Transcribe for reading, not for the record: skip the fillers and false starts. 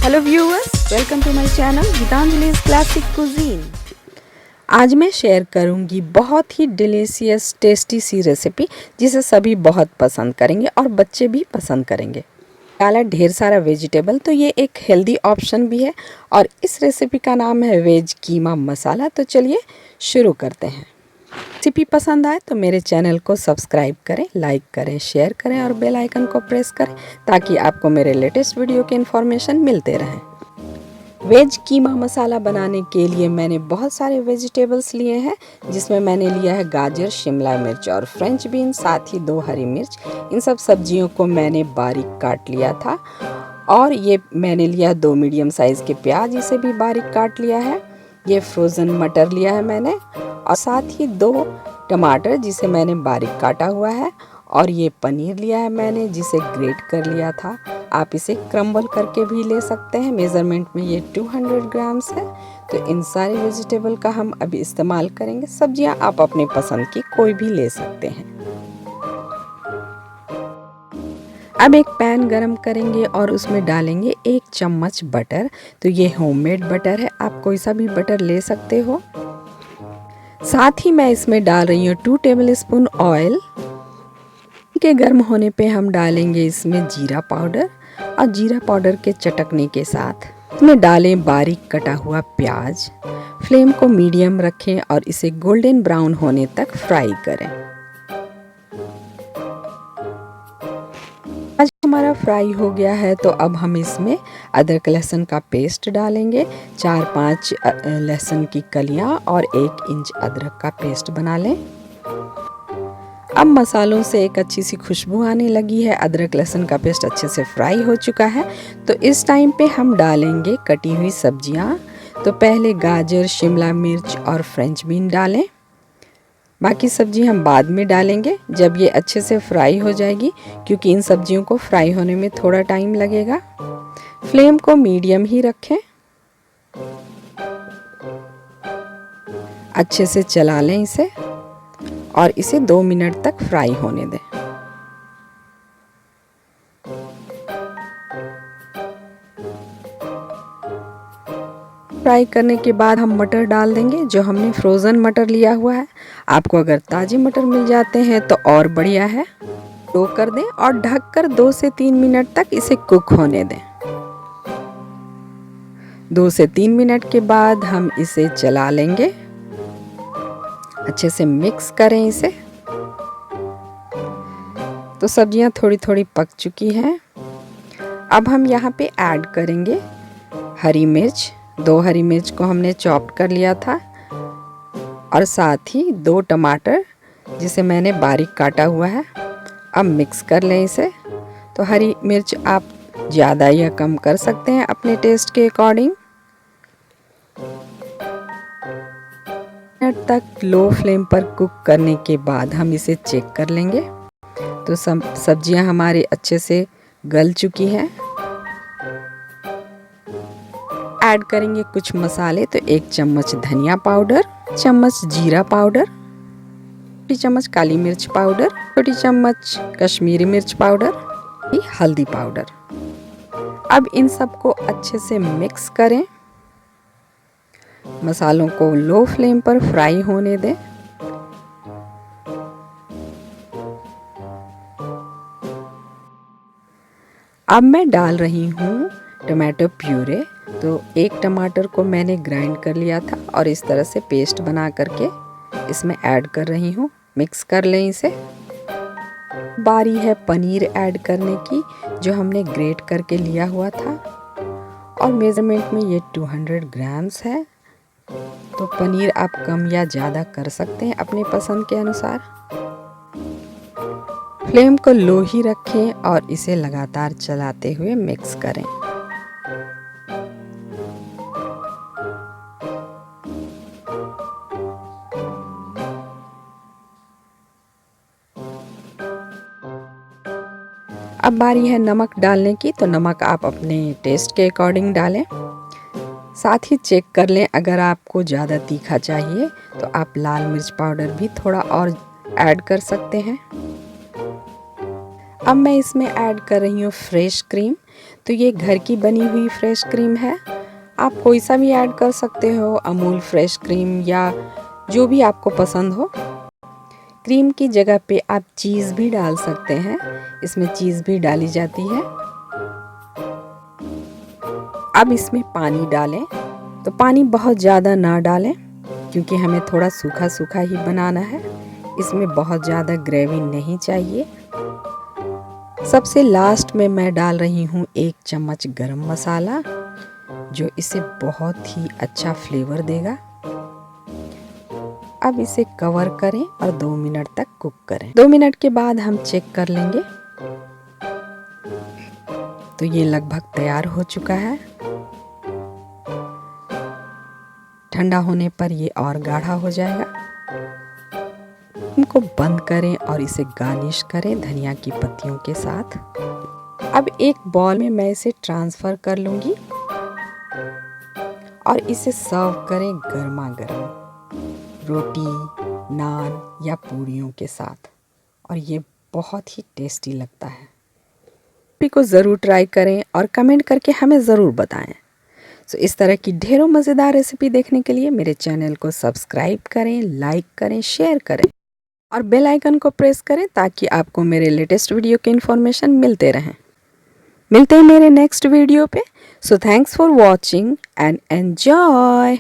Hello viewers, welcome to my channel Geetanjali's classic cuisine. आज मैं share करूंगी बहुत ही डिलीशियस टेस्टी सी रेसिपी जिसे सभी बहुत पसंद करेंगे और बच्चे भी पसंद करेंगे। डाला ढेर सारा वेजिटेबल, तो ये एक हेल्दी ऑप्शन भी है और इस रेसिपी का नाम है वेज कीमा मसाला। तो चलिए शुरू करते हैं। रेसिपी पसंद आए तो मेरे चैनल को सब्सक्राइब करें, लाइक करें, शेयर करें और बेल आइकन को प्रेस करें ताकि आपको मेरे लेटेस्ट वीडियो के इन्फॉर्मेशन मिलते रहें। वेज कीमा मसाला बनाने के लिए मैंने बहुत सारे वेजिटेबल्स लिए हैं, जिसमें मैंने लिया है गाजर, शिमला मिर्च और फ्रेंच बीन, साथ ही 2 हरी मिर्च। इन सब सब्जियों को मैंने बारीक काट लिया था। और ये मैंने लिया 2 मीडियम साइज़ के प्याज, इसे भी बारीक काट लिया है। ये फ्रोज़न मटर लिया है मैंने, और साथ ही 2 टमाटर जिसे मैंने बारीक काटा हुआ है। और ये पनीर लिया है मैंने, जिसे ग्रेट कर लिया था। आप इसे क्रम्बल करके भी ले सकते हैं। मेज़रमेंट में ये 200 ग्राम्स है। तो इन सारे वेजिटेबल का हम अभी इस्तेमाल करेंगे। सब्जियां आप अपने पसंद की कोई भी ले सकते हैं। अब एक पैन गरम करेंगे और उसमें डालेंगे 1 चम्मच बटर। तो ये होममेड बटर है, आप कोई सा भी बटर ले सकते हो। साथ ही मैं इसमें डाल रही हूँ 2 टेबलस्पून ऑयल। के गर्म होने पे हम डालेंगे इसमें जीरा पाउडर, और जीरा पाउडर के चटकने के साथ इसमें डालें बारीक कटा हुआ प्याज। फ्लेम को मीडियम रखें और इसे गोल्डन ब्राउन होने तक फ्राई करें। आज हमारा फ्राई हो गया है, तो अब हम इसमें अदरक लहसुन का पेस्ट डालेंगे। 4-5 लहसुन की कलियां और 1 इंच अदरक का पेस्ट बना लें। अब मसालों से एक अच्छी सी खुशबू आने लगी है। अदरक लहसुन का पेस्ट अच्छे से फ्राई हो चुका है। तो इस टाइम पे हम डालेंगे कटी हुई सब्जियां। तो पहले गाजर, शिमला मिर्च और फ्रेंच बीन डालें। बाकी सब्जी हम बाद में डालेंगे जब ये अच्छे से फ्राई हो जाएगी, क्योंकि इन सब्जियों को फ्राई होने में थोड़ा टाइम लगेगा। फ्लेम को मीडियम ही रखें। अच्छे से चला लें इसे और इसे 2 मिनट तक फ्राई होने दें। फ्राई करने के बाद हम मटर डाल देंगे, जो हमने फ्रोज़न मटर लिया हुआ है। आपको अगर ताज़े मटर मिल जाते हैं तो और बढ़िया है। लो कर दें और ढककर 2 से 3 मिनट तक इसे कुक होने दें। 2 से 3 मिनट के बाद हम इसे चला लेंगे। अच्छे से मिक्स करें इसे। तो सब्जियां थोड़ी थोड़ी पक चुकी हैं। अब हम यहाँ पे ऐड करेंगे हरी मिर्च। 2 हरी मिर्च को हमने चॉप कर लिया था, और साथ ही 2 टमाटर जिसे मैंने बारीक काटा हुआ है। अब मिक्स कर लें इसे। तो हरी मिर्च आप ज़्यादा या कम कर सकते हैं अपने टेस्ट के अकॉर्डिंग। मिनट तक लो फ्लेम पर कुक करने के बाद हम इसे चेक कर लेंगे। तो सब्जियां हमारी अच्छे से गल चुकी हैं। ऐड करेंगे कुछ मसाले। तो 1 चम्मच धनिया पाउडर, चम्मच जीरा पाउडर, छोटी चम्मच काली मिर्च पाउडर, छोटी चम्मच कश्मीरी मिर्च पाउडर, हल्दी पाउडर। अब इन सबको अच्छे से मिक्स करें। मसालों को लो फ्लेम पर फ्राई होने दें। अब मैं डाल रही हूँ टमाटो प्यूरे। तो 1 टमाटर को मैंने ग्राइंड कर लिया था और इस तरह से पेस्ट बना करके इसमें ऐड कर रही हूँ। मिक्स कर लें इसे। बारी है पनीर ऐड करने की, जो हमने ग्रेट करके लिया हुआ था, और मेज़रमेंट में ये 200 ग्राम्स है। तो पनीर आप कम या ज़्यादा कर सकते हैं अपने पसंद के अनुसार। फ्लेम को लो ही रखें और इसे लगातार चलाते हुए मिक्स करें। अब बारी है नमक डालने की। तो नमक आप अपने टेस्ट के अकॉर्डिंग डालें। साथ ही चेक कर लें, अगर आपको ज़्यादा तीखा चाहिए तो आप लाल मिर्च पाउडर भी थोड़ा और ऐड कर सकते हैं। अब मैं इसमें ऐड कर रही हूँ फ्रेश क्रीम। तो ये घर की बनी हुई फ्रेश क्रीम है, आप कोई सा भी ऐड कर सकते हो, अमूल फ्रेश क्रीम या जो भी आपको पसंद हो। क्रीम की जगह पे आप चीज़ भी डाल सकते हैं, इसमें चीज़ भी डाली जाती है। अब इसमें पानी डालें, तो पानी बहुत ज़्यादा ना डालें क्योंकि हमें थोड़ा सूखा सूखा ही बनाना है, इसमें बहुत ज़्यादा ग्रेवी नहीं चाहिए। सबसे लास्ट में मैं डाल रही हूँ 1 चम्मच गरम मसाला, जो इसे बहुत ही अच्छा फ्लेवर देगा। अब इसे कवर करें और 2 मिनट तक कुक करें। 2 मिनट के बाद हम चेक कर लेंगे। तो ये लगभग तैयार हो चुका है। ठंडा होने पर ये और गाढ़ा हो जाएगा। इनको बंद करें और इसे गार्निश करें धनिया की पत्तियों के साथ। अब एक बॉल में मैं इसे ट्रांसफ़र कर लूँगी और इसे सर्व करें गर्मा गर्म रोटी, नान या पूरियों के साथ, और ये बहुत ही टेस्टी लगता है। रेसिपी को ज़रूर ट्राई करें और कमेंट करके हमें ज़रूर बताएं। सो इस तरह की ढेरों मज़ेदार रेसिपी देखने के लिए मेरे चैनल को सब्सक्राइब करें, लाइक करें, शेयर करें और बेल आइकन को प्रेस करें ताकि आपको मेरे लेटेस्ट वीडियो के इन्फॉर्मेशन मिलते रहें। मिलते हैं मेरे नेक्स्ट वीडियो पे। So thanks for watching and enjoy.